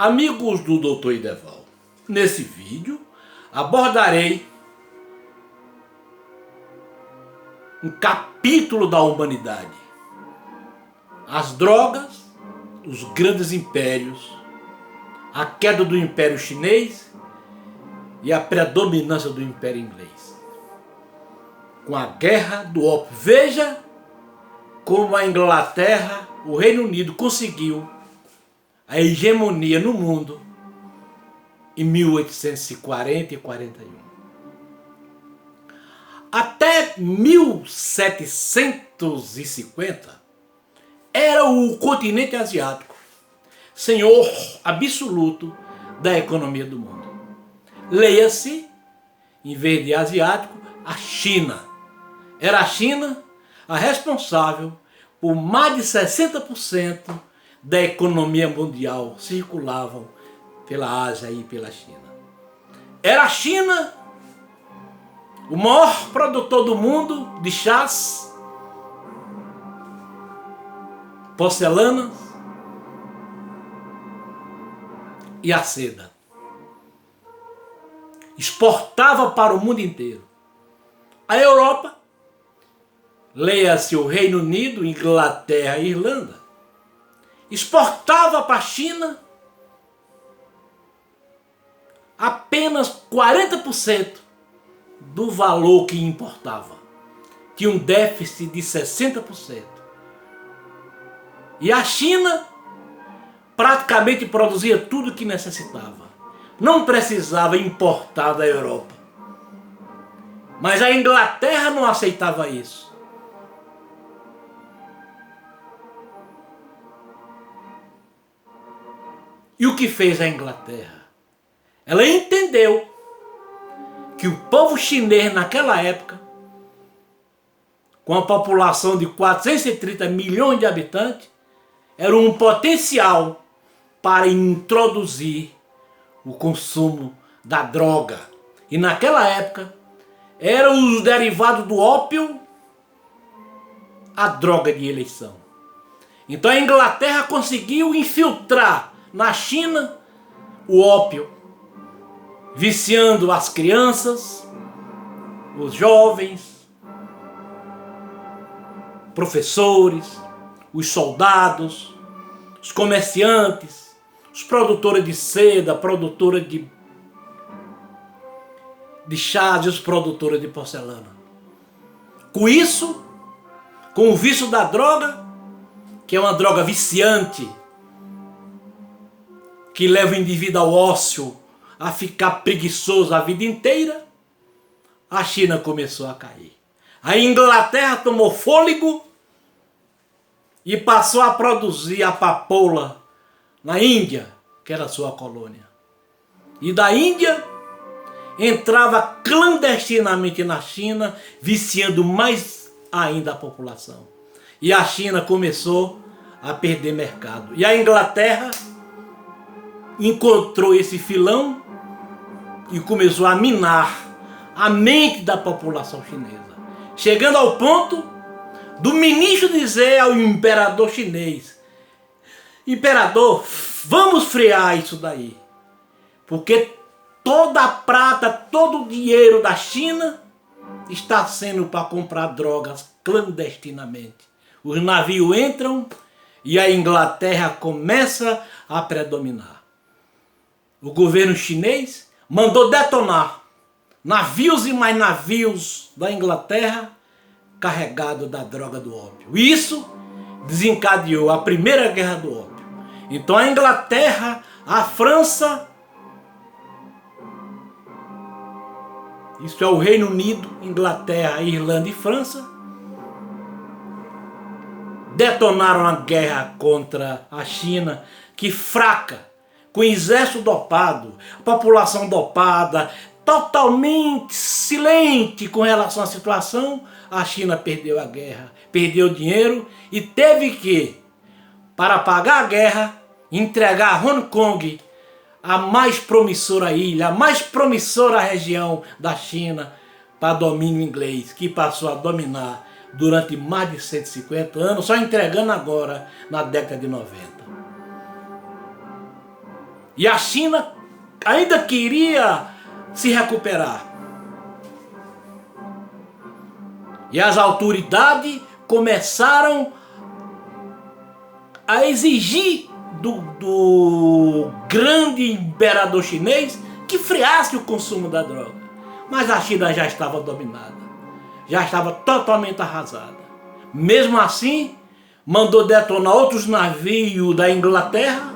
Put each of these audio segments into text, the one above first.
Amigos do Dr. Ideval, nesse vídeo abordarei um capítulo da humanidade: as drogas, os grandes impérios, a queda do Império Chinês e a predominância do Império Inglês. Com a Guerra do Ópio, veja como a Inglaterra, o Reino Unido conseguiu a hegemonia no mundo em 1840 e 41. Até 1750 era o continente asiático senhor absoluto da economia do mundo. Leia-se, em vez de asiático, a China. Era a China a responsável por mais de 60% da economia mundial circulavam pela Ásia e pela China. Era a China o maior produtor do mundo de chás, porcelanas e a seda. Exportava para o mundo inteiro. A Europa, leia-se o Reino Unido, Inglaterra e Irlanda, exportava para a China apenas 40% do valor que importava. Tinha um déficit de 60%. E a China praticamente produzia tudo o que necessitava. Não precisava importar da Europa. Mas a Inglaterra não aceitava isso. E o que fez a Inglaterra? Ela entendeu que o povo chinês naquela época, com a população de 430 milhões de habitantes, era um potencial para introduzir o consumo da droga. E naquela época, eram os derivados do ópio a droga de eleição. Então a Inglaterra conseguiu infiltrar na China o ópio, viciando as crianças, os jovens, professores, os soldados, os comerciantes, os produtores de seda, produtores de chás e os produtores de porcelana. Com isso, com o vício da droga, que é uma droga viciante, que leva o indivíduo ao ócio, a ficar preguiçoso a vida inteira, a China começou a cair. A Inglaterra tomou fôlego e passou a produzir a papoula na Índia, que era sua colônia. E da Índia entrava clandestinamente na China, viciando mais ainda a população. E a China começou a perder mercado. E a Inglaterra encontrou esse filão e começou a minar a mente da população chinesa, chegando ao ponto do ministro dizer ao imperador chinês: imperador, vamos frear isso daí, porque toda a prata, todo o dinheiro da China está sendo para comprar drogas clandestinamente. Os navios entram e a Inglaterra começa a predominar. O governo chinês mandou detonar navios e mais navios da Inglaterra carregados da droga do ópio. Isso desencadeou a Primeira Guerra do Ópio. Então a Inglaterra, a França, isso é o Reino Unido, Inglaterra, Irlanda e França, detonaram a guerra contra a China, que fraca, com o exército dopado, a população dopada, totalmente silente com relação à situação, a China perdeu a guerra, perdeu dinheiro e teve que, para pagar a guerra, entregar Hong Kong, a mais promissora ilha, a mais promissora região da China, para domínio inglês, que passou a dominar durante mais de 150 anos, só entregando agora na década de 90. E a China ainda queria se recuperar. E as autoridades começaram a exigir do grande imperador chinês que freasse o consumo da droga. Mas a China já estava dominada, já estava totalmente arrasada. Mesmo assim, mandou detonar outros navios da Inglaterra.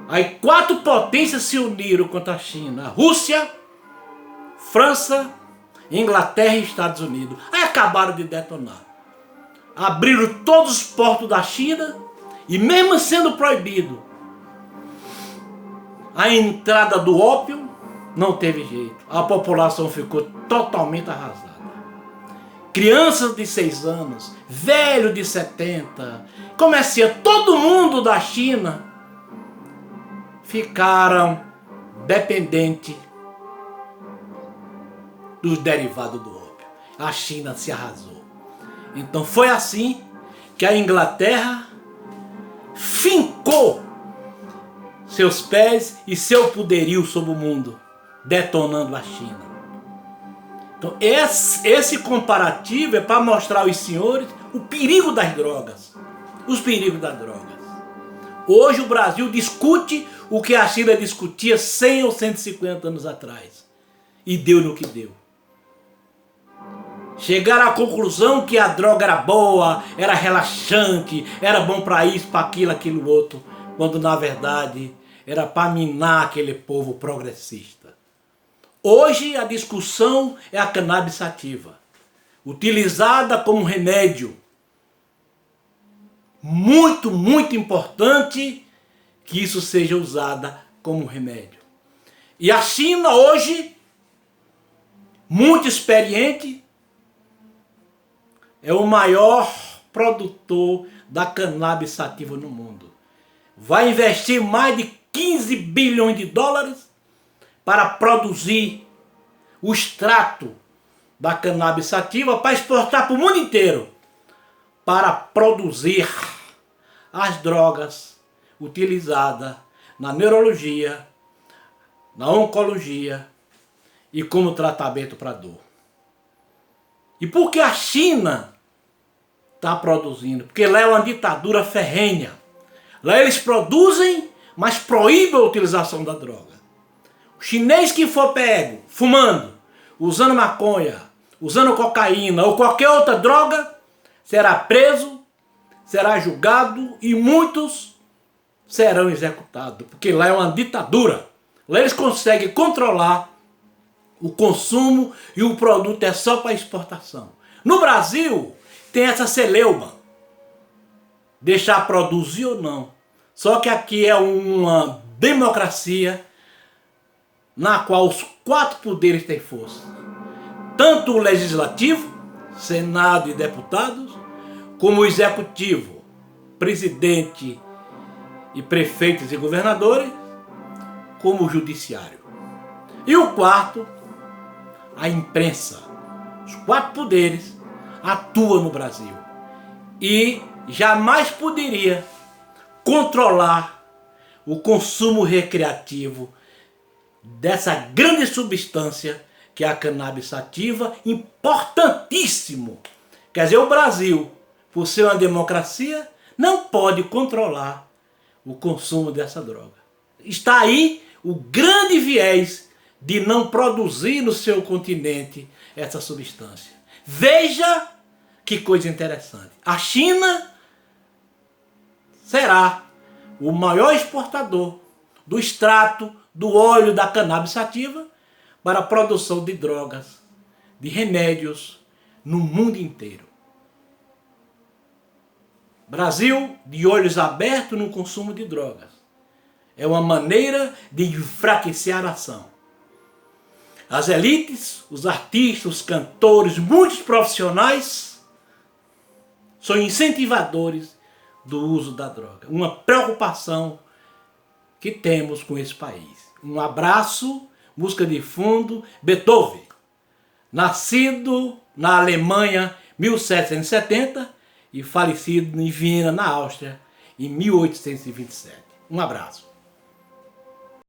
Aí 4 potências se uniram contra a China: a Rússia, França, Inglaterra e Estados Unidos. Aí acabaram de detonar. Abriram todos os portos da China e, mesmo sendo proibido a entrada do ópio, não teve jeito. A população ficou totalmente arrasada. Crianças de 6 anos, velho de 70, comerciante, todo mundo da China ficaram dependentes dos derivados do ópio. A China se arrasou. Então foi assim que a Inglaterra fincou seus pés e seu poderio sobre o mundo, detonando a China. Então esse comparativo é para mostrar aos senhores o perigo das drogas. Os perigos das drogas. Hoje o Brasil discute o que a China discutia 100 ou 150 anos atrás. E deu no que deu. Chegaram à conclusão que a droga era boa, era relaxante, era bom para isso, para aquilo, aquilo outro, quando na verdade era para minar aquele povo progressista. Hoje a discussão é a cannabis sativa, utilizada como remédio. Muito, muito importante que isso seja usada como remédio. E a China hoje, muito experiente, é o maior produtor da cannabis sativa no mundo. Vai investir mais de 15 bilhões de dólares para produzir o extrato da cannabis sativa para exportar para o mundo inteiro, para produzir as drogas utilizadas na neurologia, na oncologia e como tratamento para dor. E por que a China está produzindo? Porque lá é uma ditadura ferrenha. Lá eles produzem, mas proíbem a utilização da droga. O chinês que for pego fumando, usando maconha, usando cocaína ou qualquer outra droga, será preso, será julgado e muitos serão executados. Porque lá é uma ditadura. Lá eles conseguem controlar o consumo e o produto é só para exportação. No Brasil, tem essa celeuma. Deixar produzir ou não. Só que aqui é uma democracia na qual os 4 poderes têm força. Tanto o legislativo, Senado e deputados, como o executivo, presidente e prefeitos e governadores, como o judiciário. E o quarto, a imprensa. Os 4 poderes atuam no Brasil. E jamais poderia controlar o consumo recreativo dessa grande substância que é a cannabis sativa, importantíssimo. Quer dizer, o Brasil, por ser uma democracia, não pode controlar o consumo dessa droga. Está aí o grande viés de não produzir no seu continente essa substância. Veja que coisa interessante. A China será o maior exportador do extrato do óleo da cannabis sativa para a produção de drogas, de remédios no mundo inteiro. Brasil de olhos abertos no consumo de drogas. É uma maneira de enfraquecer a nação. As elites, os artistas, os cantores, muitos profissionais são incentivadores do uso da droga. Uma preocupação que temos com esse país. Um abraço, música de fundo, Beethoven. Nascido na Alemanha em 1770 e falecido em Viena, na Áustria, em 1827. Um abraço.